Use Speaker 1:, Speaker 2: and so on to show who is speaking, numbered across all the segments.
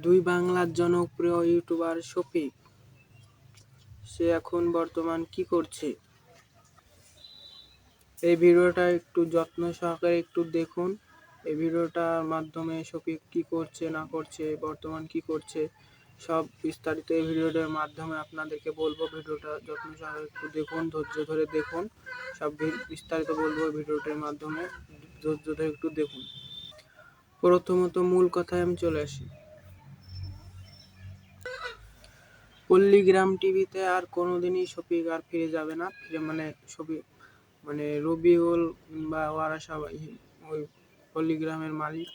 Speaker 1: দুই বাংলার জনপ্রিয় ইউটিউবার শফিক, সে এখন বর্তমান কি করছে? এই ভিডিওটা একটু যত্ন সহকারে একটু দেখুন। এই ভিডিওটার মাধ্যমে শফিক কি করছে না করছে, বর্তমান কি করছে, সব বিস্তারিত এই ভিডিওটার মাধ্যমে আপনাদেরকে বলবো। ভিডিওটা যত্ন সহকারে একটু দেখুন, ধৈর্য ধরে দেখুন, সব বিস্তারিত বলবো ভিডিওটার মাধ্যমে, ধৈর্য ধরে একটু দেখুন। প্রথমত মূল কথায় আমি চলে আসি। পল্লীগ্রাম টিভিতে আর কোনোদিনই শফিক আর ফিরে যাবে না। শফিক রবিউল বা ওরা সবাই ওই পল্লীগ্রামের মালিক,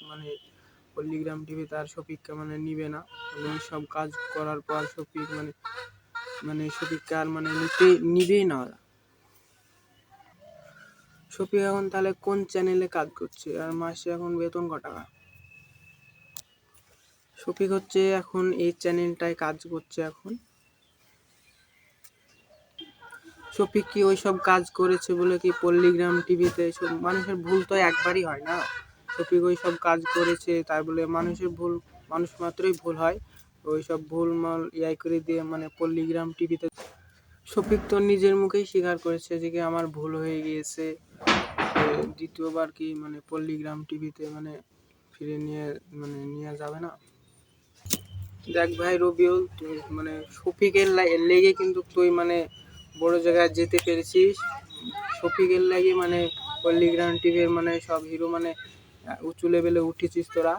Speaker 1: পল্লীগ্রাম টিভিতে আর শফিককে নিবে না। সব কাজ করার পর শফিক শফিককে আর নিবেই না ওরা। শফিক এখন তাহলে কোন চ্যানেলে কাজ করছে আর মাসে এখন বেতন কত টাকা? শফিক হচ্ছে এখন এই চ্যানেলটায় কাজ করছে। এখন শফিক কি ওইসব কাজ করেছে বলে কি পল্লীগ্রাম টিভিতে সব মানুষের ভুল তো একবারই হয় না? শফিক ওইসব কাজ করেছে তাই বলে মানুষের ভুল, মানুষ মাত্রই ভুল হয়, ওইসব ভুল মাল ইয়াই করে দিয়ে পল্লীগ্রাম টিভিতে শফিক তো নিজের মুখেই স্বীকার করেছে যে কি আমার ভুল হয়ে গিয়েছে। দ্বিতীয়বার কি পল্লীগ্রাম টিভিতে ফিরে নিয়ে যাবে না। দেখ ভাই রবিউল, তুই শফিকের লেগে কিন্তু তুই বড় জায়গায় যেতে পেরেছিস। শফিকের লাগে পল্লীগ্রাম টিভির সব হিরো উঁচু লেভেলে উঠেছিস তোরা।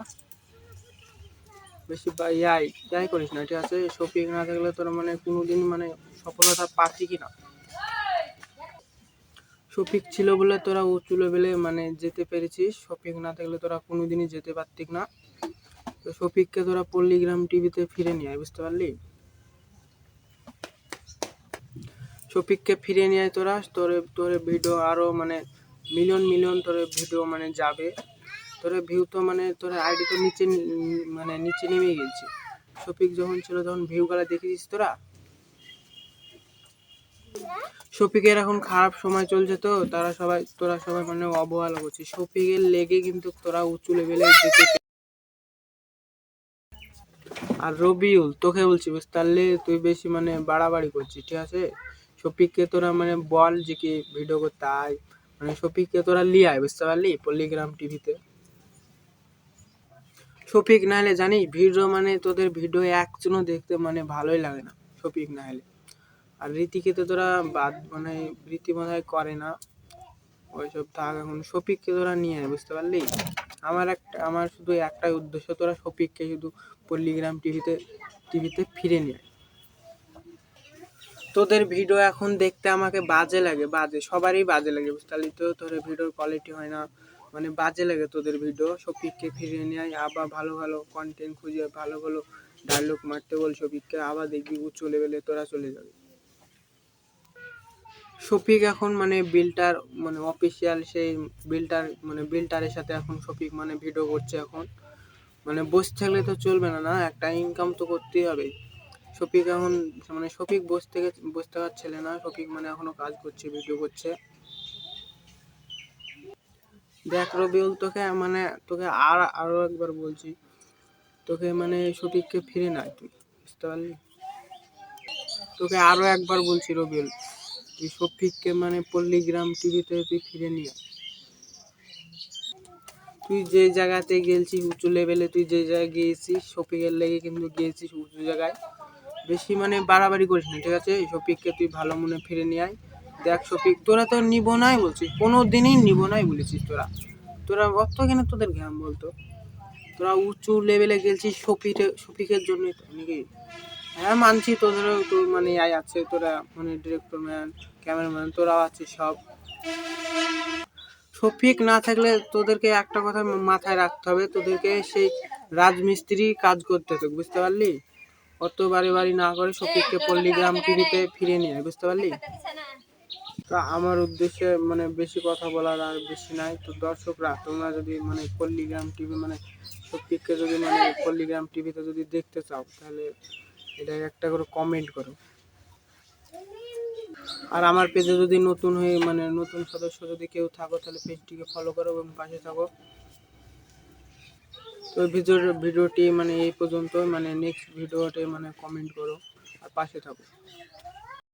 Speaker 1: বেশি ইয়াই করিস না, ঠিক আছে? শফিক না থাকলে তোরা কোনোদিন সফলতা পাচ্ছি কিনা। শফিক ছিল বলে তোরা উঁচু লেভেলে যেতে পেরেছিস। শফিক না থাকলে তোরা কোনোদিনই যেতে পারতিস না। তো শফিককে তোরা পল্লীগ্রাম টিভিতে ফিরে নিয়ে আয়, বুঝতে পারলি? শফিককে ফিরে নিয়ে আয় তোরা। তোরে ভিডিও আরো মিলিয়ন মিলিয়ন তোরে ভিডিও যাবে। তোরে ভিউ তো তোর আইডি তো নিচে নিচে নেমে গেছে। শফিক যখন ছিল তখন ভিউ গুলা দেখেছিস তোরা? শফিকের এখন খারাপ সময় চলছে, তো তোরা সবাই অবহেলা করছিস। শফিকের লেগে কিন্তু তোরা উঁচু লেভেলে যেতে। আর রবিউল, তোকে বলছি বুঝতে পারলি, তুই বেশি বাড়াবাড়ি করছিস, ঠিক আছে? শফিককে তোরা বল যে কি ভিডিও করতে আয়, শফিককে তোরা লিয়ে আয়, বুঝতে পারলি? পল্লীগ্রাম টিভিতে শফিক না হলে জানিস ভিডিও তোদের ভিডিও একজনও দেখতে ভালোই লাগে না শফিক না হলে। আর রীতিকে তো তোরা বাদ রীতি বোধহয় করে না, ওইসব থাক। এখন শফিককে তোরা নিয়ে আয়, বুঝতে পারলি? আমার শুধু একটাই উদ্দেশ্য, তোরা শফিককে শুধু পল্লীগ্রাম টিভিতে ফিরে নিয়ে আয়। তোদের ভিডিও এখন দেখতে আমাকে বাজে লাগে, সবারই বাজে লাগে, বুঝতে পারলি? তো তোর ভিডিওর কোয়ালিটি হয় না, বাজে লাগে তোদের ভিডিও। শফিককে ফিরিয়ে নিয়ে আয়, আবার ভালো ভালো কন্টেন্ট খুঁজে ভালো ভালো ডায়লগ মারতে বল শফিককে, আবার দেখবি উঁচু লেভেলে তোরা চলে যাবে। শফিক এখন বিল্টার অফিসিয়াল সেই বিল্টারের সাথে এখন শফিক ভিডিও করছে। এখন বসে থাকলে তো চলবে না, না একটা ইনকাম তো করতেই হবে। শফিক এখন শফিক বসে থাকার ছেলে না। শফিক এখনো কাজ করছে, ভিডিও করছে। দেখ রবিউল, তোকে আরো একবার বলছি, তোকে শফিককে ফিরে না, তুই বুঝতে পারলি? তোকে আরো একবার বলছি রবিউল, তুই শফিককে পল্লীগ্রাম টিভিতে তুই ফিরে নিয়ে। তুই যে জায়গাতে গেছিস উঁচু লেভেলে, তুই যে জায়গায় গিয়েছিস শফিকের লেগে কিন্তু গিয়েছিস উঁচু জায়গায়। বেশি বাড়াবাড়ি করিস না, ঠিক আছে? শফিককে তুই ভালো মনে ফিরে নিয়ে আয়। দেখ শফিক, তোরা তো নিব নাই বলছিস, কোনো দিনই নিব নাই বলেছিস তোরা। তোরা অত কেন তোদের ঘ্যাম বলতো? তোরা উঁচু লেভেলে গেছিস শফিকের জন্যই তো নাকি? হ্যাঁ মানছি, তোদেরও তো আয় আছে, তোরা ডিরেক্টর ম্যান, ক্যামেরাম্যান, তোরাও আছিস সব। শফিক না থাকলে তোদেরকে একটা কথা মাথায় রাখতে হবে, তোদেরকে সেই রাজমিস্ত্রি কাজ করতে হতো, বুঝতে পারলি? অত বাড়ি না করে শফিককে পল্লীগ্রাম টিভিতে ফিরে নিয়ে, বুঝতে পারলি? তো আমার উদ্দেশ্যে বেশি কথা বলার আর বেশি নাই। তো দর্শকরা, তোমরা যদি পল্লীগ্রাম টিভি শফিককে যদি পল্লীগ্রাম টিভিতে যদি দেখতে চাও, তাহলে এটা একটা করে কমেন্ট করো। আর আমার পেজে যদি নতুন হয়ে নতুন সদস্য যদি কেউ থাকো, তাহলে পেজটিকে ফলো করো এবং পাশে থাকো। তো ভিডিওটি মানে এই পর্যন্ত, মানে নেক্সট ভিডিওতে মানে কমেন্ট করো আর পাশে থাকো।